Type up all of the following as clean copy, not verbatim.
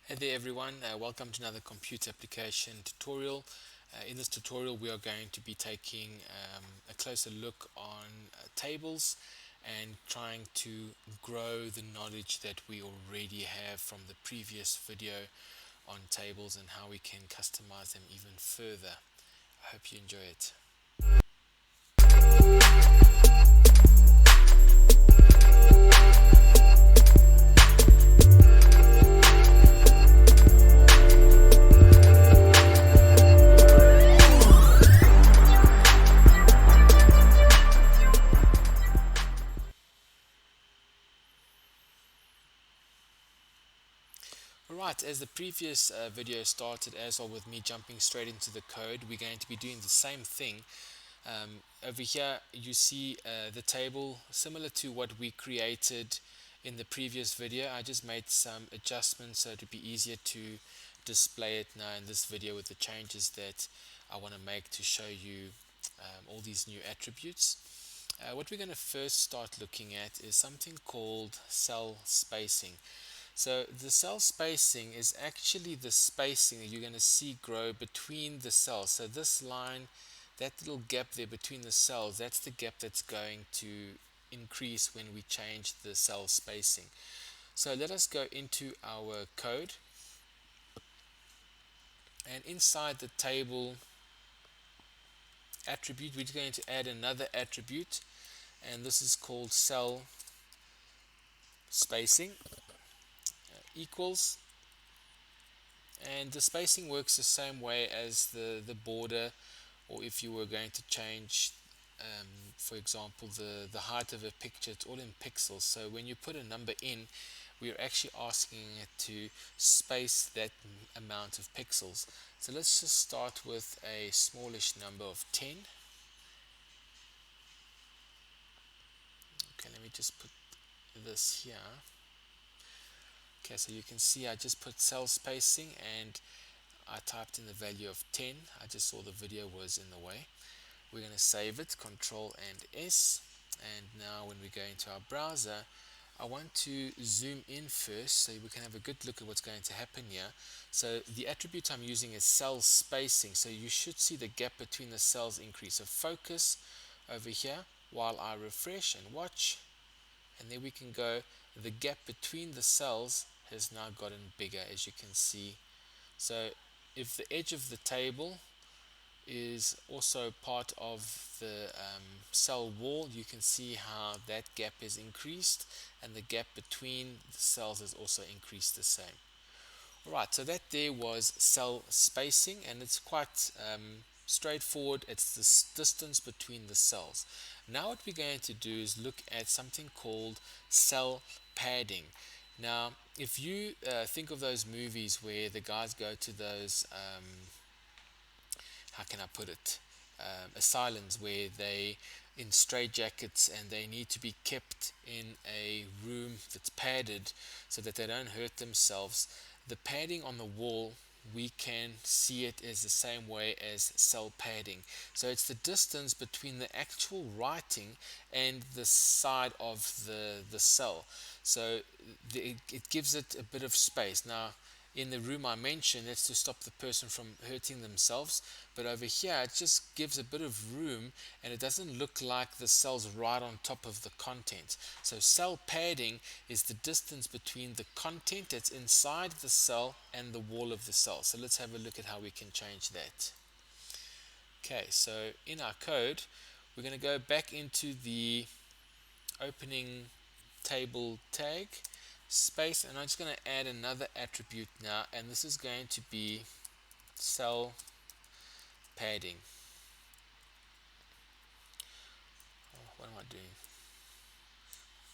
Hey there everyone, welcome to another computer application tutorial. In this tutorial we are going to be taking a closer look on tables and trying to grow the knowledge that we already have from the previous video on tables and how we can customize them even further. I hope you enjoy it. Alright, as the previous video started, as well with me jumping straight into the code, we're going to be doing the same thing. Over here you see the table similar to what we created in the previous video. I just made some adjustments so it would be easier to display it now in this video with the changes that I want to make to show you all these new attributes. What we're going to first start looking at is something called cell spacing. So the cell spacing is actually the spacing that you're going to see grow between the cells. So this line, that little gap there between the cells, that's the gap that's going to increase when we change the cell spacing. So let us go into our code, and inside the table attribute we're going to add another attribute, and this is called cell spacing equals, and the spacing works the same way as the border, or if you were going to change for example the height of a picture. It's all in pixels, so when you put a number in, we're actually asking it to space that amount of pixels. So let's just start with a smallish number of 10. Okay, let me just put this here. Okay, so you can see I just put cell spacing and I typed in the value of 10. I just saw the video was in the way. We're going to save it, Control and S, and now when we go into our browser, I want to zoom in first so we can have a good look at what's going to happen here. So the attribute I'm using is cell spacing, so you should see the gap between the cells increase. So focus over here while I refresh and watch, and there we can go. The gap between the cells has now gotten bigger, as you can see. So if the edge of the table is also part of the cell wall, you can see how that gap is increased, and the gap between the cells has also increased the same. Alright, so that there was cell spacing, and it's quite straightforward. It's the distance between the cells. Now what we're going to do is look at something called cell padding. Now if you think of those movies where the guys go to those how can I put it, asylums where they in straitjackets and they need to be kept in a room that's padded so that they don't hurt themselves. The padding on the wall, we can see it as the same way as cell padding. So it's the distance between the actual writing and the side of the cell. So it gives it a bit of space. Now in the room I mentioned, that's to stop the person from hurting themselves, but over here it just gives a bit of room and it doesn't look like the cell's right on top of the content. So cell padding is the distance between the content that's inside the cell and the wall of the cell. So let's have a look at how we can change that. Okay, so in our code we're going to go back into the opening table tag space, and I'm just going to add another attribute now, and this is going to be cell padding. What am I doing?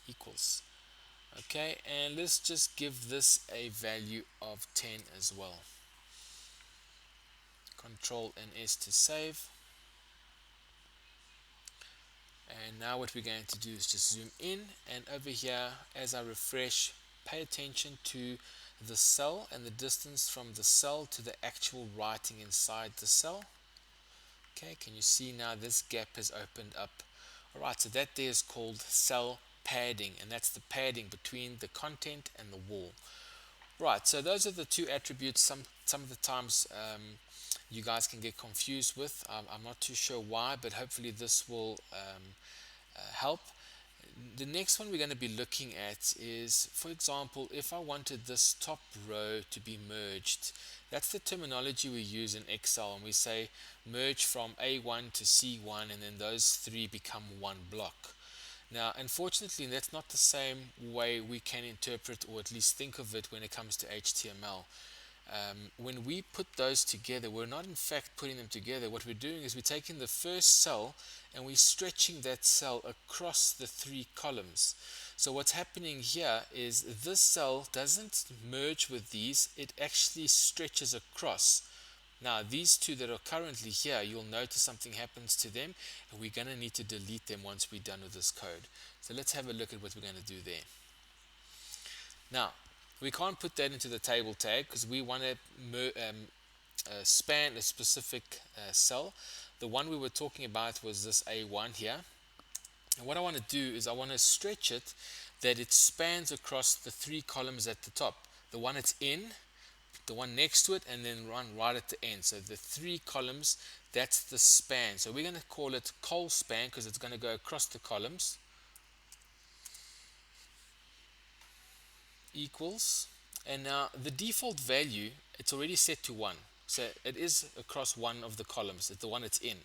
Equals. Okay, and let's just give this a value of 10 as well. Control and S to save. And now what we're going to do is just zoom in, and over here as I refresh, pay attention to the cell and the distance from the cell to the actual writing inside the cell. Okay, can you see now this gap has opened up? Alright, so that there is called cell padding, and that's the padding between the content and the wall. Right, so those are the two attributes some of the times you guys can get confused with. I'm not too sure why, but hopefully this will help. The next one we're going to be looking at is, for example, if I wanted this top row to be merged. That's the terminology we use in Excel, and we say merge from A1 to C1, and then those three become one block. Now, unfortunately, that's not the same way we can interpret or at least think of it when it comes to HTML. When we put those together, we're not in fact putting them together. What we're doing is we're taking the first cell and we're stretching that cell across the three columns. So what's happening here is this cell doesn't merge with these, it actually stretches across. Now these two that are currently here, you'll notice something happens to them, and we're going to need to delete them once we're done with this code. So let's have a look at what we're going to do there. Now we can't put that into the table tag because we want to span a specific cell. The one we were talking about was this A1 here. And what I want to do is I want to stretch it that it spans across the three columns at the top. The one it's in, the one next to it, and then run right at the end. So the three columns, that's the span. So we're going to call it colspan because it's going to go across the columns. Equals, and now the default value, it's already set to 1. So it is across one of the columns, it's the one it's in.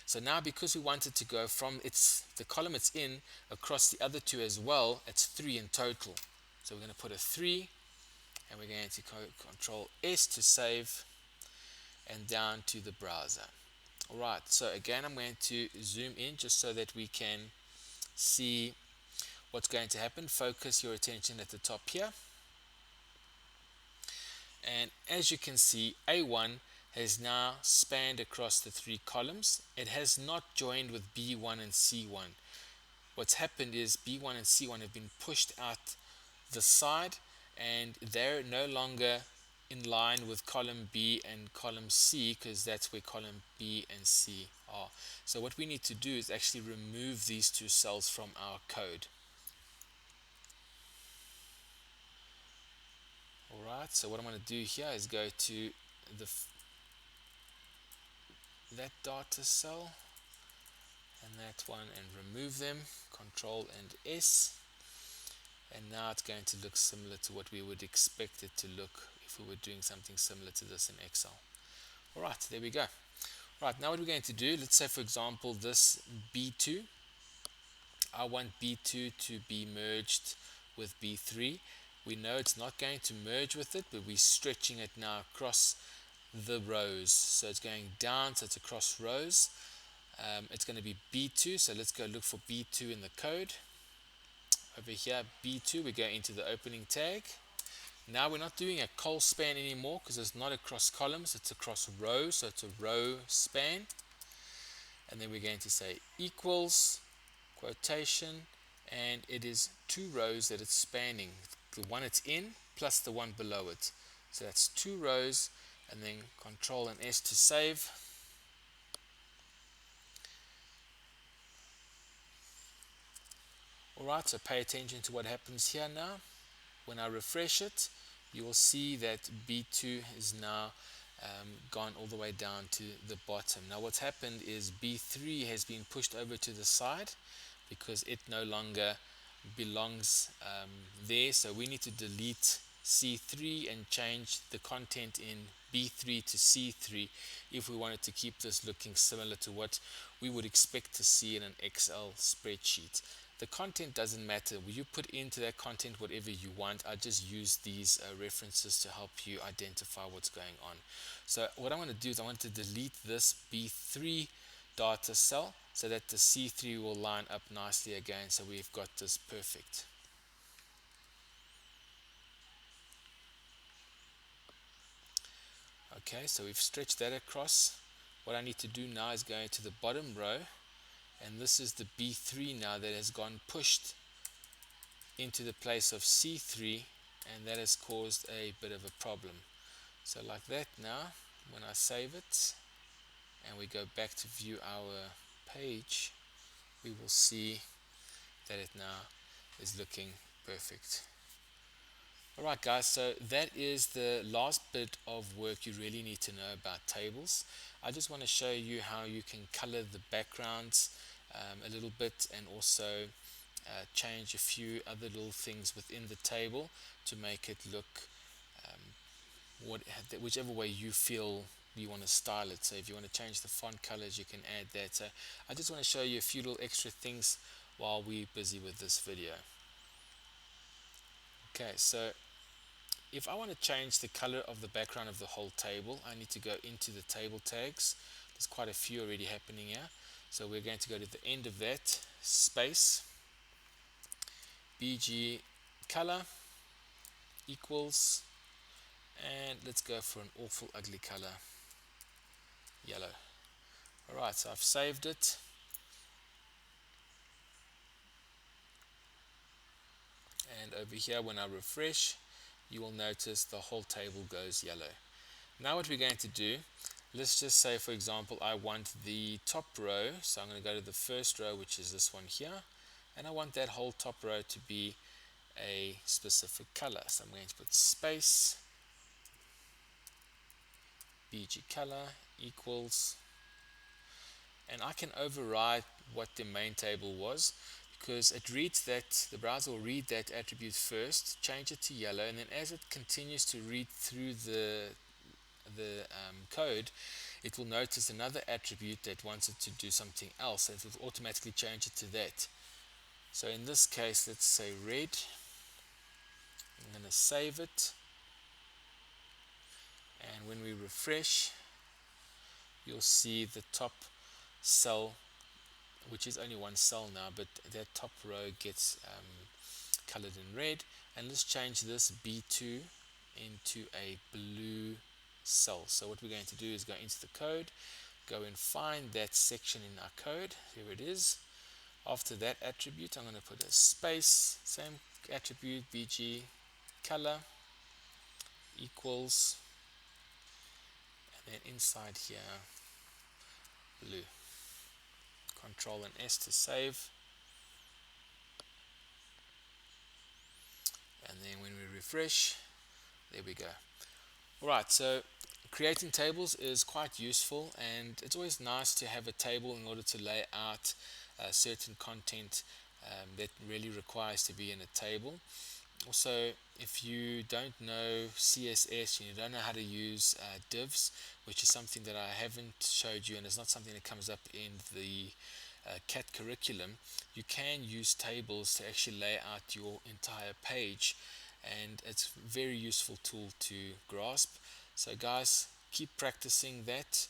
So now because we wanted to go from the column it's in across the other two as well, it's 3 in total. So we're going to put a 3, and we're going to Control S to save, and down to the browser. Alright, so again I'm going to zoom in just so that we can see what's going to happen. Focus your attention at the top here. And as you can see, A1 has now spanned across the three columns. It has not joined with B1 and C1. What's happened is B1 and C1 have been pushed out the side, and they're no longer in line with column B and column C, because that's where column B and C are. So what we need to do is actually remove these two cells from our code. Alright, so what I'm going to do here is go to that data cell and that one and remove them, Control and S, and now it's going to look similar to what we would expect it to look if we were doing something similar to this in Excel. Alright, there we go. Right, now what we're going to do, let's say for example this B2, I want B2 to be merged with B3. We know it's not going to merge with it, but we're stretching it now across the rows. So it's going down, so it's across rows. It's going to be B2, so let's go look for B2 in the code. Over here, B2, we go into the opening tag. Now we're not doing a col span anymore because it's not across columns, it's across rows, so it's a row span. And then we're going to say equals, quotation, and it is two rows that it's spanning. The one it's in plus the one below it. So that's two rows, and then Control and S to save. Alright, so pay attention to what happens here now. When I refresh it, you will see that B2 is now gone all the way down to the bottom. Now what's happened is B3 has been pushed over to the side because it no longer belongs there, so we need to delete C3 and change the content in B3 to C3 if we wanted to keep this looking similar to what we would expect to see in an Excel spreadsheet. The content doesn't matter. You put into that content whatever you want. I just use these references to help you identify what's going on. So what I want to do is I want to delete this B3 data cell so that the C3 will line up nicely again, so we've got this perfect. Okay, so we've stretched that across. What I need to do now is go into the bottom row, and this is the B3 now that has gone pushed into the place of C3, and that has caused a bit of a problem. So like that now, when I save it and we go back to view our page, we will see that it now is looking perfect. Alright guys, so that is the last bit of work you really need to know about tables. I just want to show you how you can color the backgrounds a little bit, and also change a few other little things within the table to make it look whichever way you feel you want to style it. So if you want to change the font colors, you can add that. So I just want to show you a few little extra things while we're busy with this video. Okay, so if I want to change the color of the background of the whole table, I need to go into the table tags. There's quite a few already happening here. So we're going to go to the end of that, space, bg color equals, and let's go for an awful ugly color, yellow. Alright, so I've saved it. And over here, when I refresh, you will notice the whole table goes yellow. Now what we're going to do, let's just say for example I want the top row, so I'm going to go to the first row, which is this one here, and I want that whole top row to be a specific color. So I'm going to put space bg color equals, and I can override what the main table was, because it reads that, the browser will read that attribute first, change it to yellow, and then as it continues to read through the code, it will notice another attribute that wants it to do something else, and it will automatically change it to that. So in this case, let's say red. I'm going to save it, and when we refresh, you'll see the top cell, which is only one cell now, but that top row gets colored in red. And let's change this B2 into a blue cell. So what we're going to do is go into the code, go and find that section in our code. Here it is. After that attribute, I'm going to put a space, same attribute, bg color equals, and then inside here, blue. Control and S to save. And then when we refresh, there we go. Alright, so creating tables is quite useful, and it's always nice to have a table in order to lay out certain content that really requires to be in a table. Also, if you don't know CSS and you don't know how to use divs, which is something that I haven't showed you, and it's not something that comes up in the CAT curriculum, you can use tables to actually lay out your entire page, and it's a very useful tool to grasp. So guys, keep practicing that,